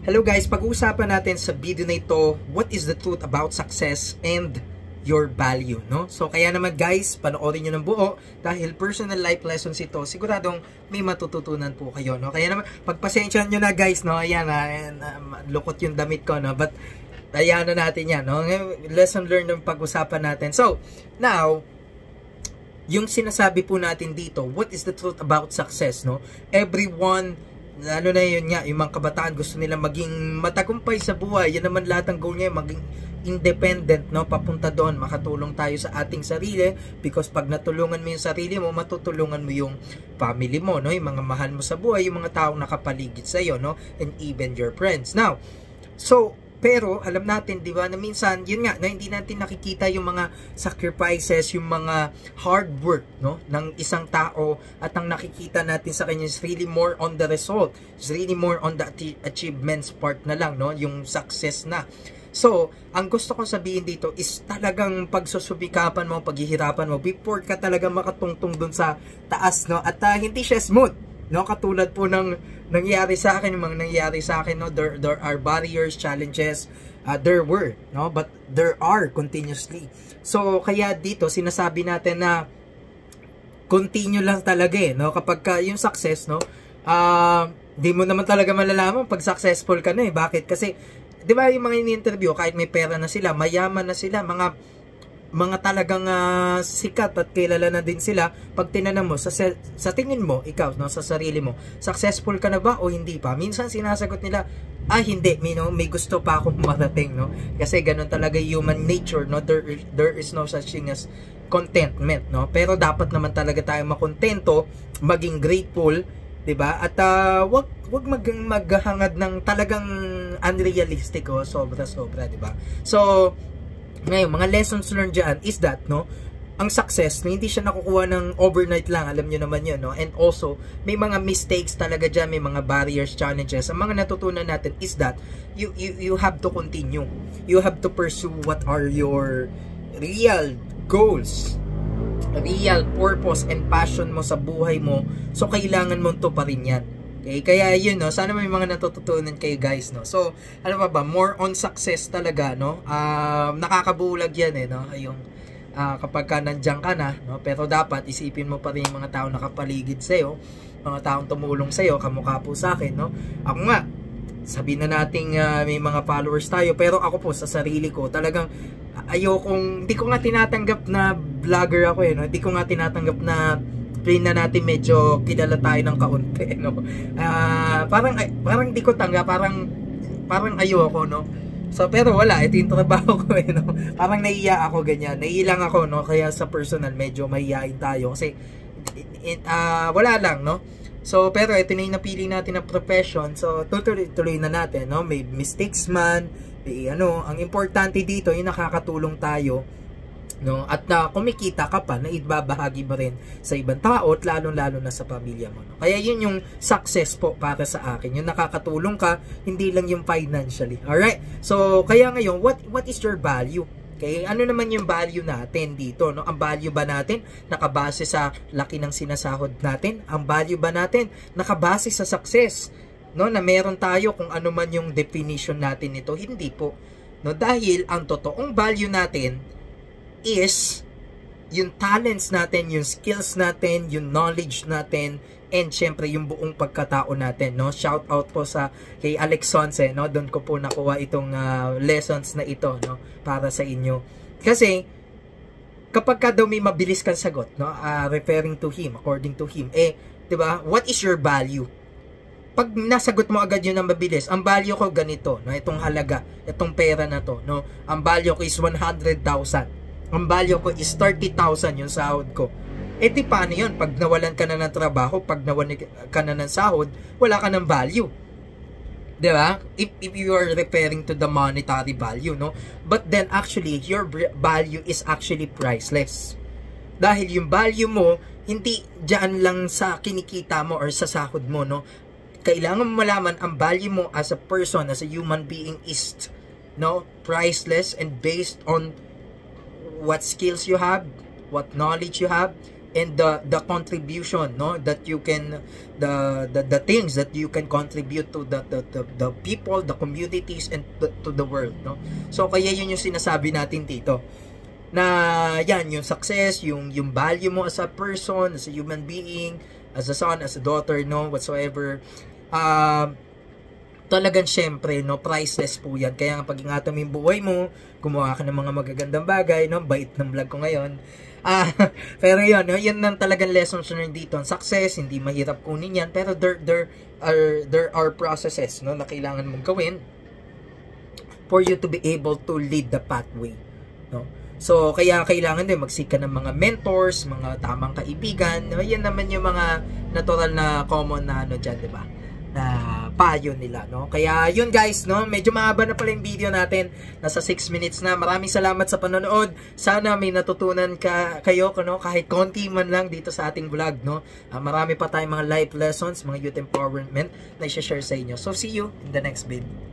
Hello guys, pag-uusapan natin sa video na ito, what is the truth about success and your value, no? So kaya naman guys, panoorin nyo ng buo dahil personal life lessons ito, siguradong may matututunan po kayo, no? Kaya naman, pagpasensyahan nyo na guys, no? Ayan, lukot yung damit ko, no? But, ayan na natin yan, no? Lesson learned ng pag-usapan natin. So, now, yung sinasabi po natin dito, what is the truth about success, no? Everyone, lalo na yun nga, yung mga kabataan gusto nila maging matagumpay sa buhay. Yan naman lahat ng goal niya, maging independent, no? Papunta doon, makatulong tayo sa ating sarili, because pag natulungan mo yung sarili mo, matutulungan mo yung family mo, no? Yung mga mahal mo sa buhay, yung mga taong nakapaligid sa iyo, no? And even your friends. Now, so pero alam natin, di ba, na minsan yun nga, na hindi natin nakikita yung mga sacrifices, yung mga hard work, no, ng isang tao, at ang nakikita natin sa kanya is really more on the result, is really more on the achievements part na lang, no, yung success na. So, ang gusto kong sabihin dito is talagang pagsusubikapan mo, paghihirapan mo before ka talaga makatungtong dun sa taas, no, at hindi siya smooth, no, katulad po ng nangyari sa akin, yung mga nangyari sa akin, no, there are barriers, challenges, there were, no, but there are continuously. So kaya dito sinasabi natin na continue lang talaga, no, kapag yung success, no, di mo naman talaga malalaman pag successful ka na, bakit? Kasi di ba yung mga ini-interview, kahit may pera na sila, mayaman na sila, mga talagang sikat at kilala na din sila, pag tinanong mo sa tingin mo, ikaw, no, sa sarili mo, successful ka na ba o hindi pa? Minsan sinasagot nila, hindi, may gusto pa akong marating, no? Kasi ganun talaga human nature, no? There is no such thing as contentment, no? Pero dapat naman talaga tayo makontento, maging grateful, 'di ba? At wag maghangad ng talagang unrealistic, sobra, 'di ba? So ngayon, mga lessons learned dyan is that, no, ang success, hindi siya nakukuha ng overnight lang, alam nyo naman yun, no? And also, may mga mistakes talaga dyan, may mga barriers, challenges. Ang mga natutunan natin is that you have to continue. You have to pursue what are your real goals, real purpose and passion mo sa buhay mo. So, kailangan mo to pa rin yan. Okay, kaya yun, no, sana may mga natututunan kayo guys, no. So, ano ba, more on success talaga, no. Nakakabulag yan, no, yung kapag ka nandiyan ka na, no, pero dapat isipin mo pa rin yung mga taong nakapaligid sa iyo, mga taong tumulong sa iyo, kamukha po sa akin, no. Ako nga, sabihin na nating may mga followers tayo, pero ako po sa sarili ko, talagang hindi ko nga tinatanggap na vlogger ako, no. Hindi ko nga tinatanggap na na natin medyo kilala tayo ng kaunti, no. Parang di ko tanggap, parang ayoko, no. So pero wala, ito yung trabaho ko, no. Parang naiiya ako ganyan. Naiilang ako, no. Kaya sa personal medyo mahihain tayo kasi wala lang, no. So pero ito na yung napili natin na profession. So tuloy na natin, no. May mistakes man, ang importante dito yung nakakatulong tayo, no, at kumikita ka pa na ibabahagi mo rin sa ibang tao at lalong-lalo na sa pamilya mo, no? Kaya yun yung success po para sa akin, yung nakakatulong ka, hindi lang yung financially. Alright, so kaya ngayon, what is your value? Okay, ano naman yung value natin dito, no? Ang value ba natin nakabase sa laki ng sinasahod natin? Ang value ba natin nakabase sa success, no, na meron tayo kung ano man yung definition natin nito? Hindi po, no, dahil ang totoong value natin is yung talents natin, yung skills natin, yung knowledge natin, and syempre yung buong pagkatao natin, no. Shout out po kay Alex Sonce, no. Doon ko po nakuha itong lessons na ito, no, para sa inyo. Kasi kapag ka daw may mabilis kang sagot, no, referring to him, according to him, 'di ba? What is your value? Pag nasagot mo agad yun ng mabilis, ang value ko ganito, no, itong halaga, itong pera na to, no. Ang value ko is 100,000. Ang value ko is 30,000 yung sahod ko. Di paano yun? Pag nawalan ka na ng trabaho, pag nawalan ka na ng sahod, wala ka ng value. Diba? If you are referring to the monetary value, no? But then actually, your value is actually priceless. Dahil yung value mo, hindi dyan lang sa kinikita mo or sa sahod mo, no? Kailangan mo malaman ang value mo as a person, as a human being is, no, priceless and based on what skills you have, what knowledge you have, and the contribution, no, that you can, the things that you can contribute to the people, the communities, and to the world, no. So kaya yun yung sinasabi natin dito, na yan yung success, yung value mo as a person, as a human being, as a son, as a daughter, no, whatsoever, talagang syempre, no, priceless po yan. Kaya nga pag-ingatan mo yung buhay mo, gumawa ka ng mga magagandang bagay, no, bait ng vlog ko ngayon. Pero yun, no, yun ang talagang lessons learned dito. Ang success, hindi mahirap kunin yan, pero there are processes, no, na kailangan mong gawin for you to be able to lead the pathway, no. So, kaya kailangan din magsika ng mga mentors, mga tamang kaibigan. No? Yan naman yung mga natural na common na ano dyan, diba? Na payo nila, no? Kaya yun guys, no? Medyo mahaba na pala yung video natin. Nasa 6 minutes na. Maraming salamat sa panonood. Sana may natutunan kayo, no? Kahit konti man lang dito sa ating vlog, no? Marami pa tayong mga life lessons, mga youth empowerment na i-share sa inyo. So, see you in the next video.